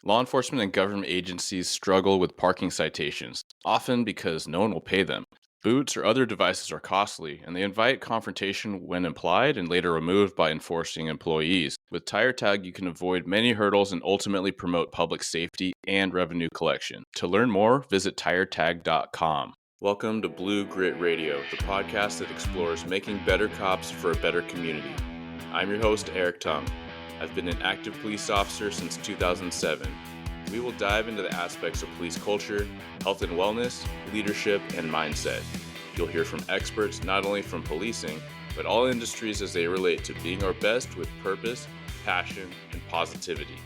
Law enforcement and government agencies struggle with parking citations, often because no one will pay them. Boots or other devices are costly, and they invite confrontation when implied and later removed by enforcing employees. With Tire Tag, you can avoid many hurdles and ultimately promote public safety and revenue collection. To learn more, visit tiretag.com. Welcome to Blue Grit Radio, the podcast that explores making better cops for a better community. I'm your host, Eric Tung. I've been an active police officer since 2007. We will dive into the aspects of police culture, health and wellness, leadership, and mindset. You'll hear from experts not only from policing, but all industries as they relate to being our best with purpose, passion, and positivity.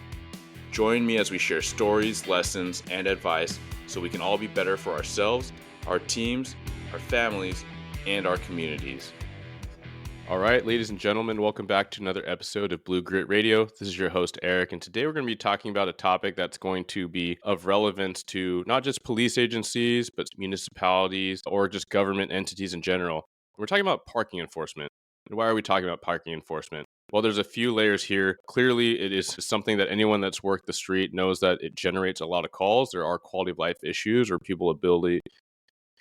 Join me as we share stories, lessons, and advice so we can all be better for ourselves, our teams, our families, and our communities. All right, ladies and gentlemen, welcome back to another episode of Blue Grit Radio. This is your host, Eric, and today we're going to be talking about a topic that's going to be of relevance to not just police agencies, but municipalities or just government entities in general. We're talking about parking enforcement. And why are we talking about parking enforcement? Well, there's a few layers here. Clearly, it is something that anyone that's worked the street knows that it generates a lot of calls. There are quality of life issues or people ability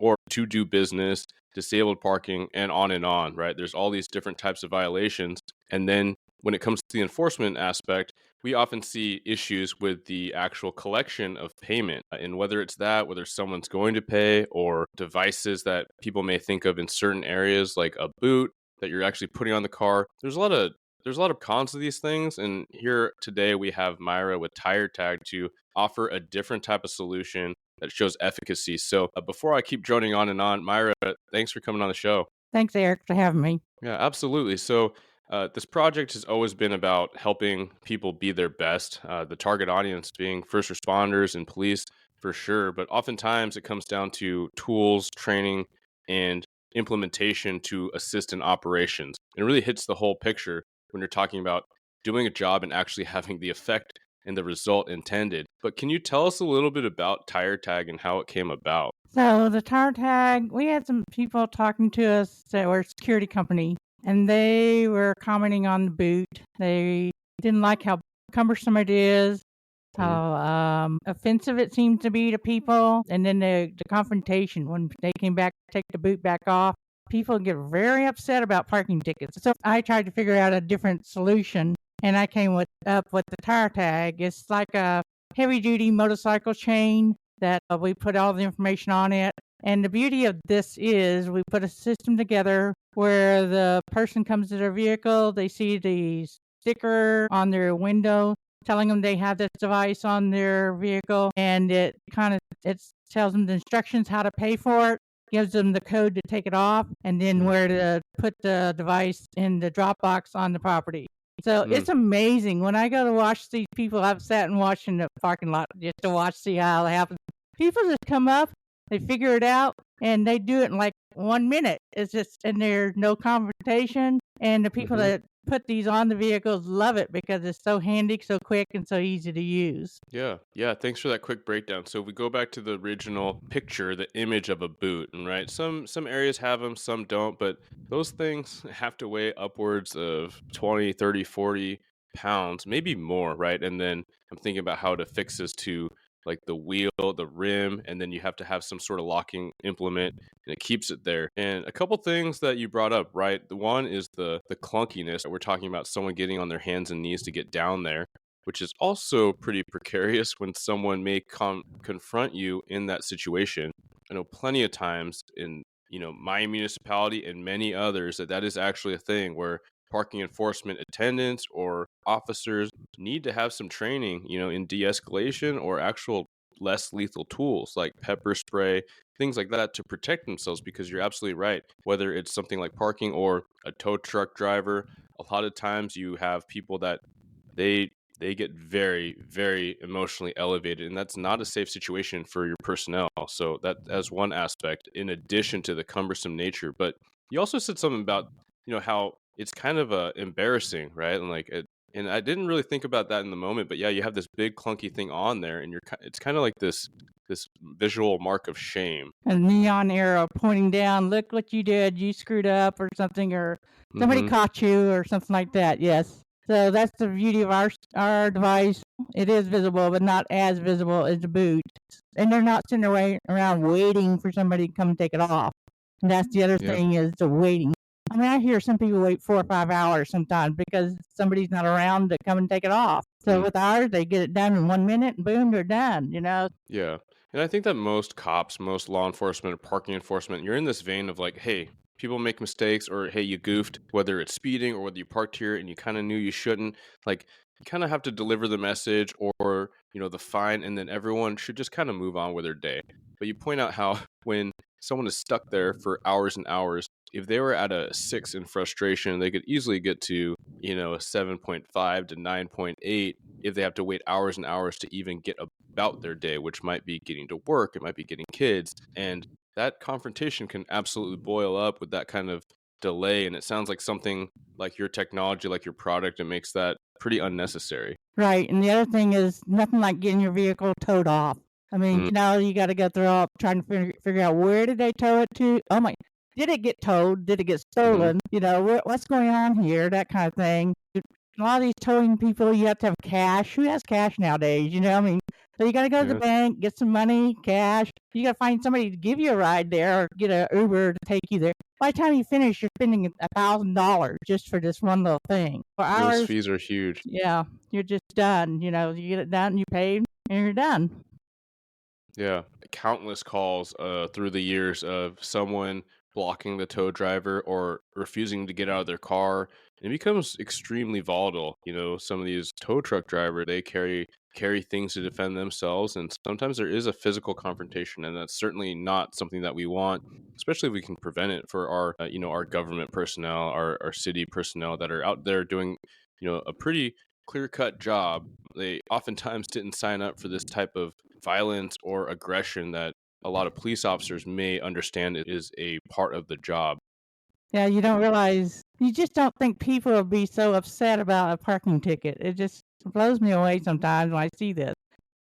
or to do business, disabled parking, and on, right? There's all these different types of violations. And then when it comes to the enforcement aspect, we often see issues with the actual collection of payment. And whether it's that, whether someone's going to pay, or devices that people may think of in certain areas, like a boot that you're actually putting on the car. There's a lot of cons to these things. And here today we have Myra with Tire Tag to offer a different type of solution that shows efficacy. So before I keep droning on and on, Myra, thanks for coming on the show. Thanks, Eric, for having me. Yeah, absolutely. So this project has always been about helping people be their best, the target audience being first responders and police for sure. But oftentimes it comes down to tools, training, and implementation to assist in operations. It really hits the whole picture when you're talking about doing a job and actually having the effect and the result intended. But can you tell us a little bit about Tire Tag and how it came about? So the Tire Tag, we had some people talking to us that were a security company, and they were commenting on the boot. They didn't like how cumbersome it is, how offensive it seemed to be to people, and then the confrontation when they came back to take the boot back off. People get very upset about parking tickets. So I tried to figure out a different solution, and I came up with the Tire Tag. It's like a heavy-duty motorcycle chain that we put all the information on it. And the beauty of this is we put a system together where the person comes to their vehicle, they see the sticker on their window telling them they have this device on their vehicle, and it tells them the instructions how to pay for it, gives them the code to take it off, and then where to put the device in the drop box on the property. So it's amazing. When I go to watch these people, I've sat and watched in the parking lot just to see how it happens. People just come up, they figure it out, and they do it in like 1 minute. It's just, and there's no confrontation. And the people that put these on the vehicles love it because it's so handy, so quick, and so easy to use. Yeah. Thanks for that quick breakdown. So if we go back to the original picture, the image of a boot, and right, some areas have them, some don't, but those things have to weigh upwards of 20, 30, 40 pounds, maybe more, right? And then I'm thinking about how it affixes to like the wheel, the rim, and then you have to have some sort of locking implement, and it keeps it there. And a couple things that you brought up, right? The one is the clunkiness. We're talking about someone getting on their hands and knees to get down there, which is also pretty precarious when someone may confront you in that situation. I know plenty of times in my municipality and many others that is actually a thing where parking enforcement attendants or officers need to have some training, in de-escalation or actual less lethal tools like pepper spray, things like that to protect themselves, because you're absolutely right. Whether it's something like parking or a tow truck driver, a lot of times you have people that they get very, very emotionally elevated, and that's not a safe situation for your personnel. So that as one aspect, in addition to the cumbersome nature. But you also said something about, how it's kind of embarrassing, right? And and I didn't really think about that in the moment, but yeah, you have this big clunky thing on there, and it's kind of like this visual mark of shame. A neon arrow pointing down, look what you did, you screwed up or something, or somebody caught you or something like that. Yes. So that's the beauty of our our device, it is visible, but not as visible as the boot. And they're not sitting around waiting for somebody to come and take it off. And that's the other Yeah. thing is the waiting. I mean, I hear some people wait 4 or 5 hours sometimes because somebody's not around to come and take it off. So with ours, they get it done in 1 minute and boom, they're done, Yeah. And I think that most cops, most law enforcement, parking enforcement, you're in this vein of like, hey, people make mistakes or hey, you goofed, whether it's speeding or whether you parked here and you kind of knew you shouldn't. Like, you kind of have to deliver the message or, the fine, and then everyone should just kind of move on with their day. But you point out how when someone is stuck there for hours and hours, if they were at a 6 in frustration, they could easily get to, a 7.5 to 9.8 if they have to wait hours and hours to even get about their day, which might be getting to work, it might be getting kids. And that confrontation can absolutely boil up with that kind of delay. And it sounds like something like your technology, like your product, it makes that pretty unnecessary. Right. And the other thing is nothing like getting your vehicle towed off. I mean, you got to go through trying to figure out where did they tow it to? Oh my, did it get towed? Did it get stolen? What's going on here? That kind of thing. A lot of these towing people, you have to have cash. Who has cash nowadays? I mean, so you got to go to the bank, get some money, cash. You got to find somebody to give you a ride there or get an Uber to take you there. By the time you finish, you're spending $1,000 just for this one little thing. For Those ours, fees are huge. yeah, you're just done. You get it done, you pay, and you're done. Yeah, countless calls through the years of someone blocking the tow driver or refusing to get out of their car. And it becomes extremely volatile. Some of these tow truck drivers, they carry things to defend themselves, and sometimes there is a physical confrontation, and that's certainly not something that we want, especially if we can prevent it for our our government personnel, our city personnel that are out there doing a pretty clear-cut job. They oftentimes didn't sign up for this type of violence or aggression that a lot of police officers may understand it is a part of the job. Yeah, you don't realize, you just don't think people will be so upset about a parking ticket. It just blows me away sometimes when I see this.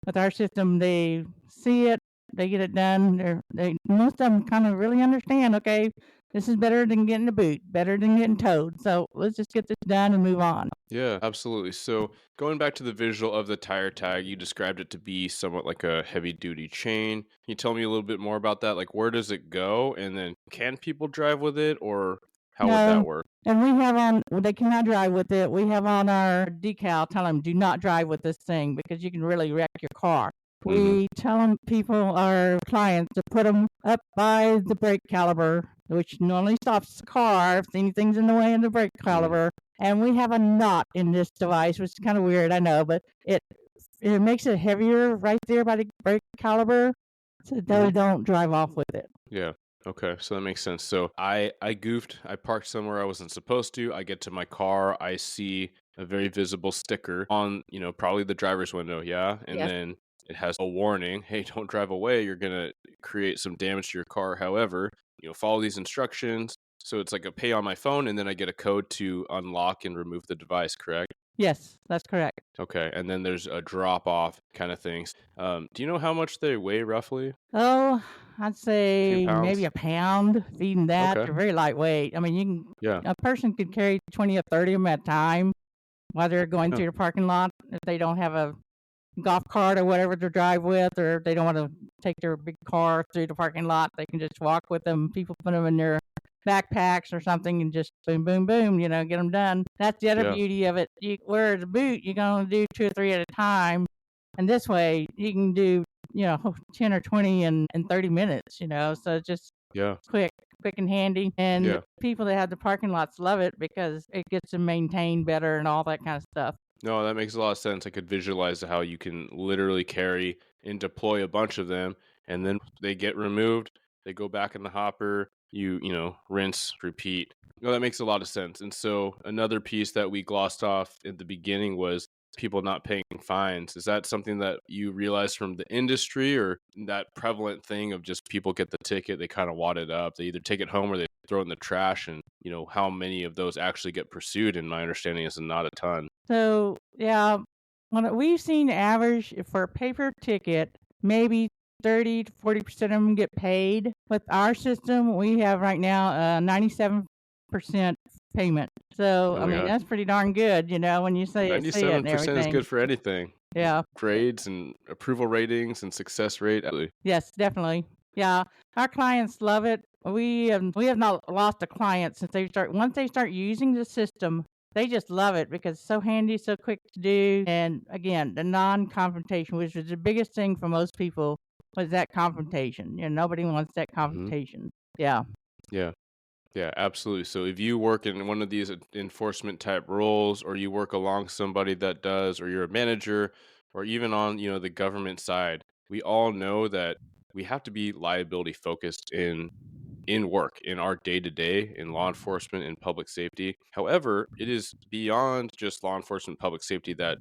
With our system, they see it, they get it done. Most of them kind of really understand, okay, this is better than getting a boot, better than getting towed. So let's just get this done and move on. Yeah, absolutely. So going back to the visual of the tire tag, you described it to be somewhat like a heavy duty chain. Can you tell me a little bit more about that? Like, where does it go? And then can people drive with it, or how would No, that work? and they cannot drive with it. We have on our decal, tell them, do not drive with this thing because you can really wreck your car. We tell our clients, to put them up by the brake caliper, which normally stops the car if anything's in the way of the brake caliper. And we have a knot in this device, which is kind of weird, I know, but it makes it heavier right there by the brake caliper, so they don't drive off with it. Yeah. Okay, so that makes sense. So I goofed. I parked somewhere I wasn't supposed to. I get to my car. I see a very visible sticker on, probably the driver's window. Yeah, and Yes. then it has a warning. Hey, don't drive away. You're gonna create some damage to your car. However, follow these instructions. So it's like a pay on my phone, and then I get a code to unlock and remove the device. Correct? Yes, that's correct. Okay, and then there's a drop off kind of things. Do you know how much they weigh roughly? Oh, I'd A few say maybe pounds. a pound. Feeding that, Okay. they're very lightweight. I mean, Yeah. a person could carry 20 or 30 of them at a time while they're going Yeah. through the parking lot. If they don't have a golf cart or whatever to drive with, or if they don't want to take their big car through the parking lot, they can just walk with them. People put them in their backpacks or something and just boom, boom, boom, get them done. That's the other Yeah. beauty of it. Whereas a boot, you can only do 2 or 3 at a time. And this way, you can do, 10 or 20 in 30 minutes, so it's just Yeah. quick and handy. And Yeah. the people that have the parking lots love it because it gets them maintained better and all that kind of stuff. No, that makes a lot of sense. I could visualize how you can literally carry and deploy a bunch of them, and then they get removed. They go back in the hopper. Rinse, repeat. No, that makes a lot of sense. And so another piece that we glossed off at the beginning was people not paying fines. Is that something that you realize from the industry, or that prevalent thing of just people get the ticket, they kind of wad it up, they either take it home or they throw it in the trash, and how many of those actually get pursued? And my understanding is not a ton. So, yeah, we've seen average for a paper ticket, maybe 30 to 40% of them get paid. With our system, we have right now 97% payment. So, Oh I my mean, gosh. that's pretty darn good, when you see it and 97% is everything. good for anything. Yeah. Grades and approval ratings and success rate. Absolutely. Yes, definitely. Yeah, our clients love it. We have not lost a client since once they start using the system, they just love it because it's so handy, so quick to do. And again, the non-confrontation, which is the biggest thing for most people, was that confrontation. Nobody wants that Hmm. confrontation. Yeah, Yeah. Yeah, absolutely. So if you work in one of these enforcement type roles, or you work along somebody that does, or you're a manager, or even on, the government side, we all know that we have to be liability focused in work, in our day to day, in law enforcement and public safety. However, it is beyond just law enforcement, public safety that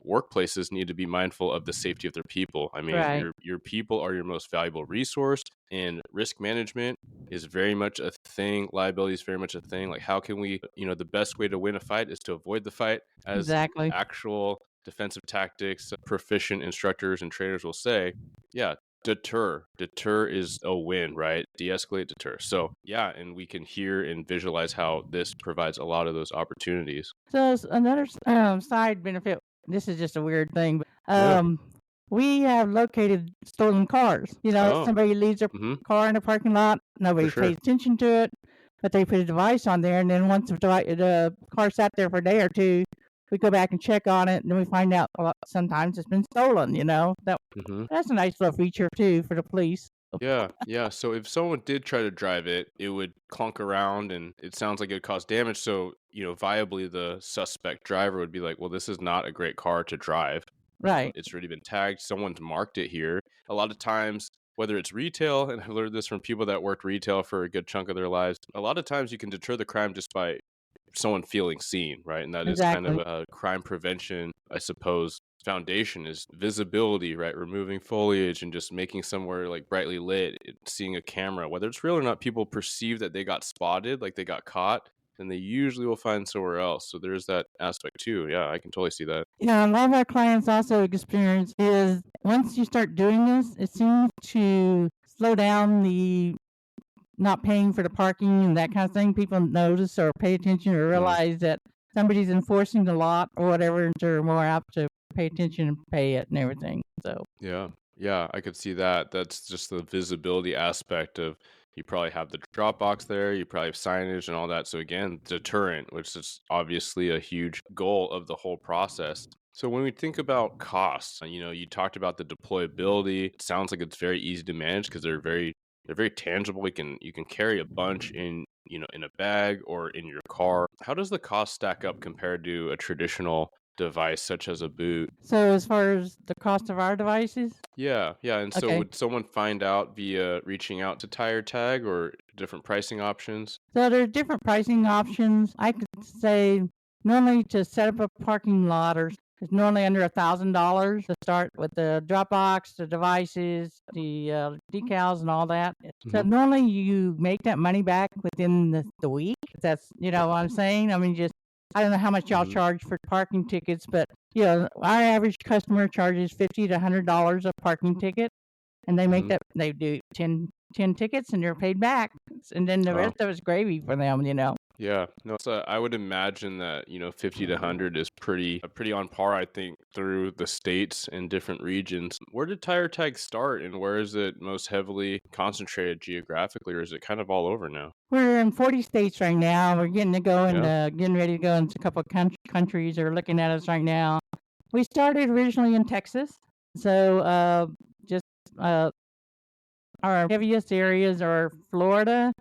workplaces need to be mindful of the safety of their people. I mean, right. your people are your most valuable resource, and risk management is very much a thing. Liability is very much a thing. Like, how can we, the best way to win a fight is to avoid the fight, as Exactly. actual defensive tactics proficient instructors and trainers will say. Yeah, deter is a win, right? De-escalate, deter. So yeah, and we can hear and visualize how this provides a lot of those opportunities. So another side benefit. This is just a weird thing, but Yeah. we have located stolen cars. Oh. Somebody leaves their Mm-hmm. car in a parking lot. For Nobody sure. pays attention to it, but they put a device on there, and then once the car sat there for a day or two, we go back and check on it, and then we find out sometimes it's been stolen. Mm-hmm. That's a nice little feature too for the police. Yeah, yeah. So if someone did try to drive it, it would clunk around and it sounds like it would cause damage. So, viably the suspect driver would be like, well, this is not a great car to drive. Right. It's already been tagged. Someone's marked it here. A lot of times, whether it's retail, and I've learned this from people that worked retail for a good chunk of their lives, a lot of times you can deter the crime just by someone feeling seen, right? And that is kind of Exactly. a crime prevention, I suppose, foundation is visibility, right? Removing foliage and just making somewhere like brightly lit, seeing a camera, whether it's real or not, people perceive that they got spotted, like they got caught, then they usually will find somewhere else. So there's that aspect too. Yeah, I can totally see that. Yeah, a lot of our clients also experience is once you start doing this, it seems to slow down the not paying for the parking and that kind of thing. People notice or pay attention or Mhm. realize that somebody's enforcing the law or whatever, and they're more apt to pay attention and pay it and everything. So, Yeah. Yeah, I could see that. That's just the visibility aspect of, you probably have the drop box there, you probably have signage and all that. So again, deterrent, which is obviously a huge goal of the whole process. So when we think about costs, you talked about the deployability. It sounds like it's very easy to manage because they're very tangible. You can carry a bunch in a bag or in your car. How does the cost stack up compared to a traditional device such as a boot? so as far as the cost of our devices, Yeah, yeah, and so okay. would someone find out via reaching out to Tire Tag or different pricing options? So there's different pricing options. I could say normally to set up a parking lot or it's normally under $1,000 to start with the drop box, the devices, the decals, and all that. So Mhm. normally you make that money back within the week. That's what I'm saying. I mean, just I don't know how much y'all Mhm. charge for parking tickets, but our average customer charges $50 to $100 a parking ticket, and Mhm. they do 10 tickets and they're paid back, and then the Wow. rest of it's gravy for them. Yeah. No, so I would imagine that, 50 to 100 is pretty on par, I think, through the states and different regions. Where did Tire Tag start, and where is it most heavily concentrated geographically, or is it kind of all over now? We're in 40 states right now. We're Yeah. getting ready to go into a couple of countries that are looking at us right now. We started originally in Texas, so just uh, our heaviest areas are Florida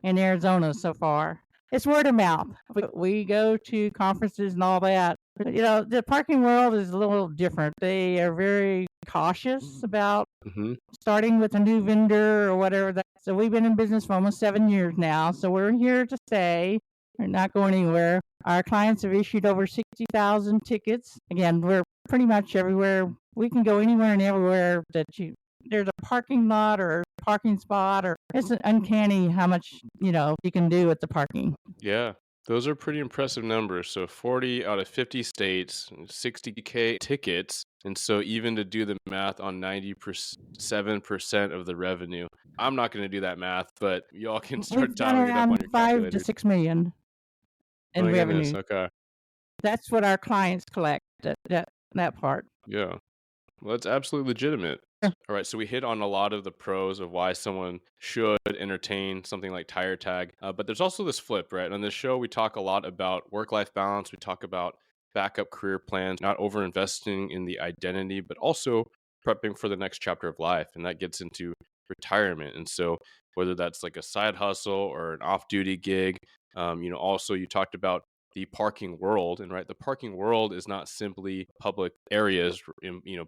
and Arizona so far. It's word of mouth. We go to conferences and all that. But, the parking world is a little different. They are very cautious about Mhm. starting with a new vendor or whatever that. So we've been in business for almost 7 years now. So we're here to stay. We're not going anywhere. Our clients have issued over 60,000 tickets. Again, we're pretty much everywhere. We can go anywhere and everywhere there's a parking lot or parking spot, or it's uncanny how much, you can do with the parking. Yeah, those are pretty impressive numbers. So 40 out of 50 states, 60K tickets. And so even to do the math on 97% of the revenue, I'm not going to do that math, but y'all can start We've done dialing it up on around your 5 to calculators. 6 million. in My goodness. revenue. Okay. That's what our clients collect, that part. Yeah. Well, that's absolutely legitimate. Sure. All right, so we hit on a lot of the pros of why someone should entertain something like tire tag, but there's also this flip, right? On this show, we talk a lot about work-life balance. We talk about backup career plans, not over investing in the identity, but also prepping for the next chapter of life, and that gets into retirement. And so, whether that's like a side hustle or an off-duty gig, also you talked about the parking world, and right, the parking world is not simply public areas,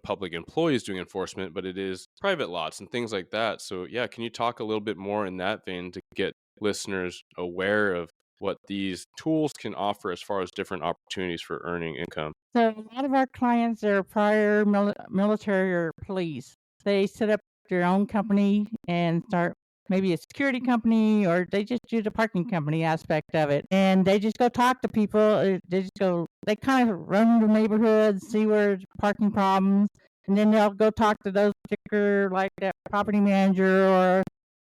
public employees doing enforcement, but it is private lots and things like that. So yeah, can you talk a little bit more in that vein to get listeners aware of what these tools can offer as far as different opportunities for earning income? So a lot of our clients are prior military or police. They set up their own company and start maybe a security company, or they just do the parking company aspect of it. And they just go talk to people. They kind of run the neighborhoods, see where there's parking problems, and then they'll go talk to those particular, like that property manager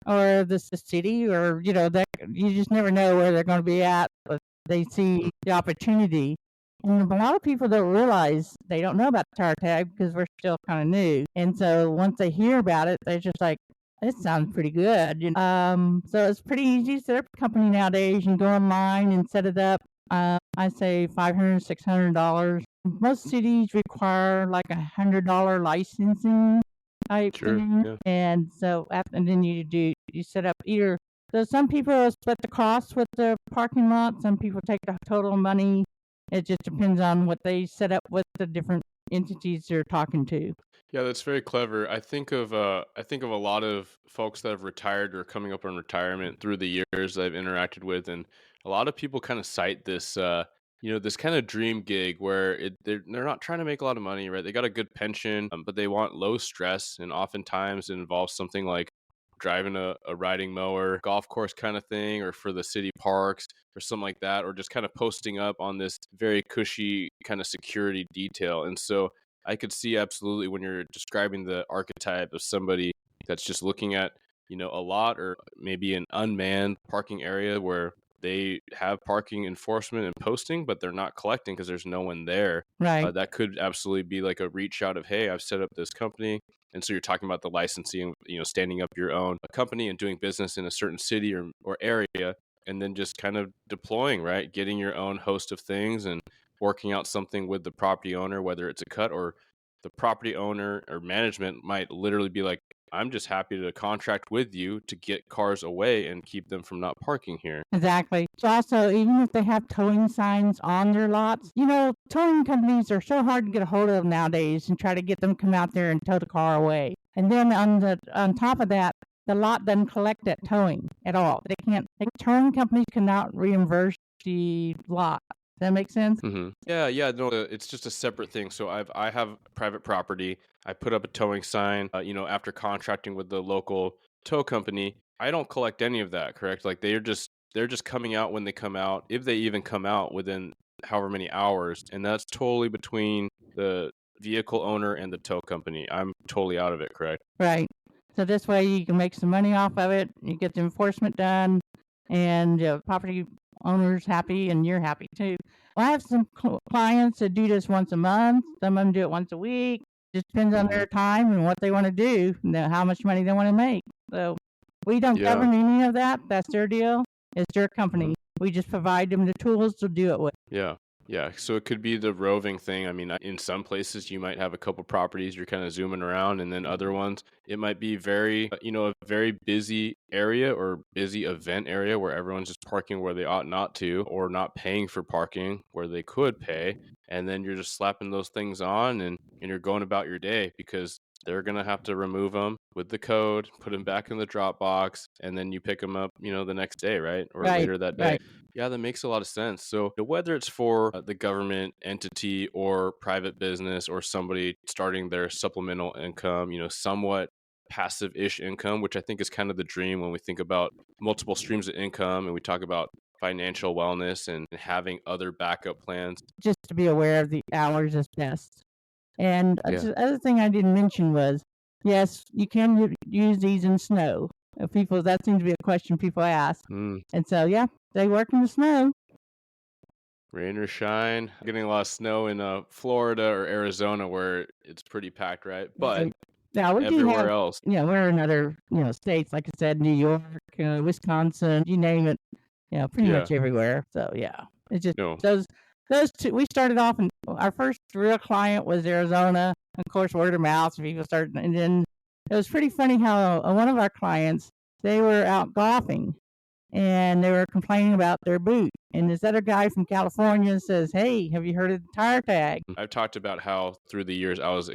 or the city, or that you just never know where they're going to be at, but they see the opportunity. And a lot of people don't realize, they don't know about the tire tag because we're still kind of new. And so once they hear about it, they're just like, "This sounds pretty good." So it's pretty easy to set up a company nowadays. You can go online and set it up. I say $500, $600. Most cities require like $100 licensing type Sure. thing. Yeah. And so and then you set up either. So some people split the cost with the parking lot. Some people take the total money. It just depends on what they set up with the different entities they're talking to. Yeah, that's very clever. I think of a lot of folks that have retired or coming up on retirement through the years that I've interacted with, and a lot of people kind of cite this this kind of dream gig where they're not trying to make a lot of money, right? They got a good pension, but they want low stress, and oftentimes it involves something like driving a riding mower, golf course kind of thing, or for the city parks or something like that, or just kind of posting up on this very cushy kind of security detail. And so I could see absolutely when you're describing the archetype of somebody that's just looking at, a lot or maybe an unmanned parking area where they have parking enforcement and posting, but they're not collecting because there's no one there. Right. That could absolutely be like a reach out of, hey, I've set up this company. And so you're talking about the licensing, standing up your own company and doing business in a certain city or area, and then just kind of deploying, right? Getting your own host of things and working out something with the property owner, whether it's a cut or the property owner or management might literally be like, I'm just happy to contract with you to get cars away and keep them from not parking here. Exactly. So also, even if they have towing signs on their lots, towing companies are so hard to get a hold of nowadays and try to get them to come out there and tow the car away. And then on top of that, the lot doesn't collect that towing at all. They can't. Towing companies cannot reimburse the lot. Does that make sense? Yeah. No, it's just a separate thing. So I have private property. I put up a towing sign. After contracting with the local tow company, I don't collect any of that. Correct? Like they're just coming out when they come out, if they even come out within however many hours, and that's totally between the vehicle owner and the tow company. I'm totally out of it. Correct? Right. So this way you can make some money off of it. You get the enforcement done, and property owner's happy, and you're happy too. Well, I have some clients that do this once a month. Some of them do it once a week. Just depends on Hmm. their time and what they want to do, and how much money they want to make. So we don't Yeah. govern any of that. That's their deal. It's their company. We just provide them the tools to do it with. Yeah. Yeah. So it could be the roving thing. I mean, in some places you might have a couple properties you're kind of zooming around, and then other ones it might be a very busy area or busy event area where everyone's just parking where they ought not to, or not paying for parking where they could pay. And then you're just slapping those things on, and you're going about your day because they're going to have to remove them with the code, put them back in the Dropbox, and then you pick them up, the next day, right? Or Right. later that day. Right. Yeah, that makes a lot of sense. So, whether it's for the government entity or private business or somebody starting their supplemental income, somewhat passive ish income, which I think is kind of the dream when we think about multiple streams of income and we talk about financial wellness and having other backup plans. Just to be aware of the hours is best. And Yeah. the other thing I didn't mention was, yes, you can use these in snow. That seems to be a question people ask. Mm. And so, yeah, they work in the snow. Rain or shine. Getting a lot of snow in Florida or Arizona where it's pretty packed, right? But Right. Now we do everywhere have, else, we're in other, states, like I said, New York, Wisconsin, you name it, pretty yeah, much everywhere. So yeah, it's just no, those two. We started off, and our first real client was Arizona. Of course, word of mouth, people started, and then it was pretty funny how one of our clients, they were out golfing, and they were complaining about their boot. And this other guy from California says, "Hey, have you heard of the tire tag?" I've talked about how through the years I was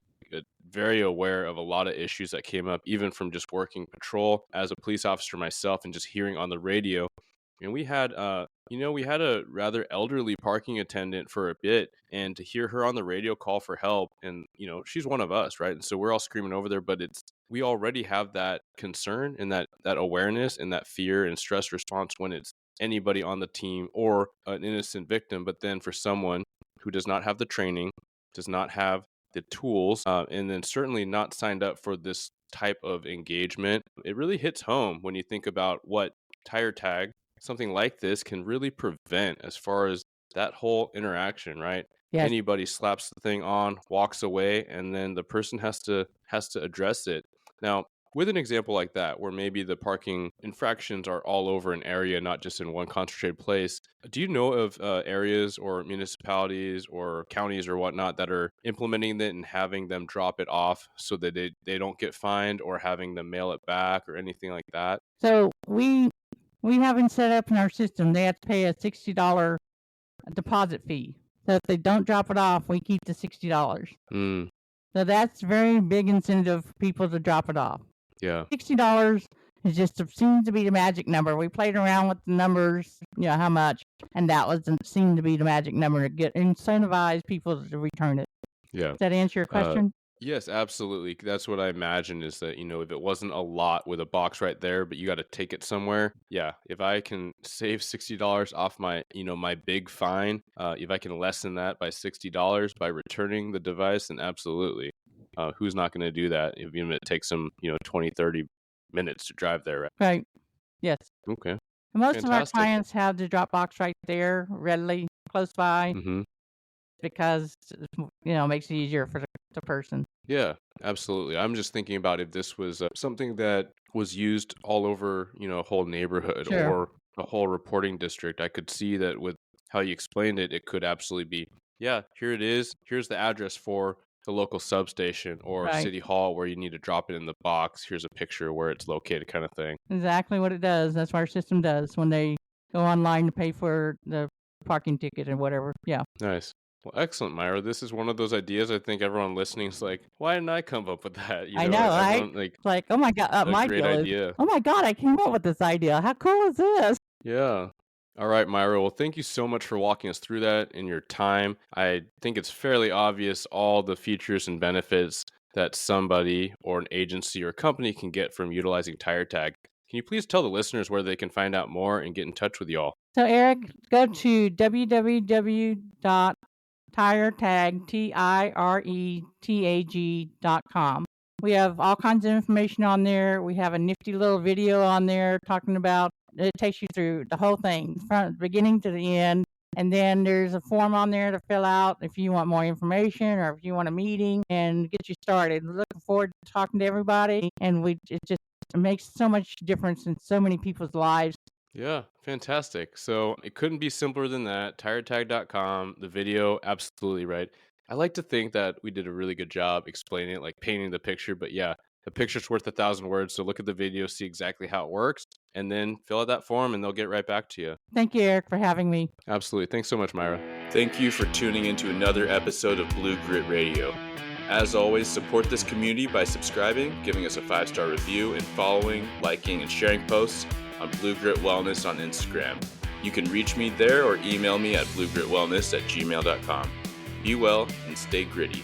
very aware of a lot of issues that came up, even from just working patrol as a police officer myself and just hearing on the radio. And we had, we had a rather elderly parking attendant for a bit, and to hear her on the radio call for help, and she's one of us, right? And so we're all screaming over there, but we already have that concern and that awareness and that fear and stress response when it's anybody on the team or an innocent victim. But then for someone who does not have the training, does not have the tools, and then certainly not signed up for this type of engagement, it really hits home when you think about what tire tag, something like this, can really prevent as far as that whole interaction, right? Yes. Anybody slaps the thing on, walks away, and then the person has to address it. Now, with an example like that, where maybe the parking infractions are all over an area, not just in one concentrated place, do you know of areas or municipalities or counties or whatnot that are implementing it and having them drop it off so that they don't get fined, or having them mail it back or anything like that? So we haven't set up in our system. They have to pay a $60 deposit fee. So if they don't drop it off, we keep the $60. Mm, So that's very big incentive for people to drop it off. yeah. $60 is just seems to be the magic number. We played around with the numbers, how much, and that seemed to be the magic number to incentivize people to return it. Yeah. Does that answer your question? Yes, absolutely. That's what I imagine, is that, if it wasn't a lot with a box right there, but you got to take it somewhere. Yeah. If I can save $60 off my, my big fine, if I can lessen that by $60 by returning the device, then absolutely. Who's not going to do that? Even if it takes them, 20, 30 minutes to drive there, right? Right. Yes. Okay. And most of our Fantastic. clients have the drop box right there, readily close by, Mm-hmm. because it makes it easier for the person. Yeah, absolutely. I'm just thinking about if this was something that was used all over, a whole neighborhood Sure. or a whole reporting district. I could see that with how you explained it, it could absolutely be, yeah, here it is. Here's the address for the local substation or Right. city hall where you need to drop it in the box. Here's a picture where it's located, kind of thing. Exactly what it does. That's what our system does when they go online to pay for the parking ticket or whatever. Yeah. Nice. Well, excellent, Myra. This is one of those ideas I think everyone listening is like, why didn't I come up with that? I know, right? Everyone, like, It's like, oh my God, a my great deal is, idea. oh my God, I came up with this idea. How cool is this? Yeah. All right, Myra. Well, thank you so much for walking us through that in your time. I think it's fairly obvious all the features and benefits that somebody or an agency or company can get from utilizing tire tag. Can you please tell the listeners where they can find out more and get in touch with y'all? So Eric, go to www.tiretag.com. We have all kinds of information on there. We have a nifty little video on there talking about, it takes you through the whole thing, from beginning to the end. And then there's a form on there to fill out if you want more information or if you want a meeting and get you started. Looking forward to talking to everybody. And it makes so much difference in so many people's lives. Yeah, fantastic. So it couldn't be simpler than that. Tiretag.com, the video, absolutely right. I like to think that we did a really good job explaining it, like painting the picture. But yeah, the picture's worth 1,000 words. So look at the video, see exactly how it works, and then fill out that form and they'll get right back to you. Thank you, Eric, for having me. Absolutely. Thanks so much, Myra. Thank you for tuning into another episode of Blue Grit Radio. As always, support this community by subscribing, giving us a 5-star review, and following, liking, and sharing posts on Blue Grit Wellness on Instagram. You can reach me there or email me at bluegritwellness@gmail.com. Be well and stay gritty.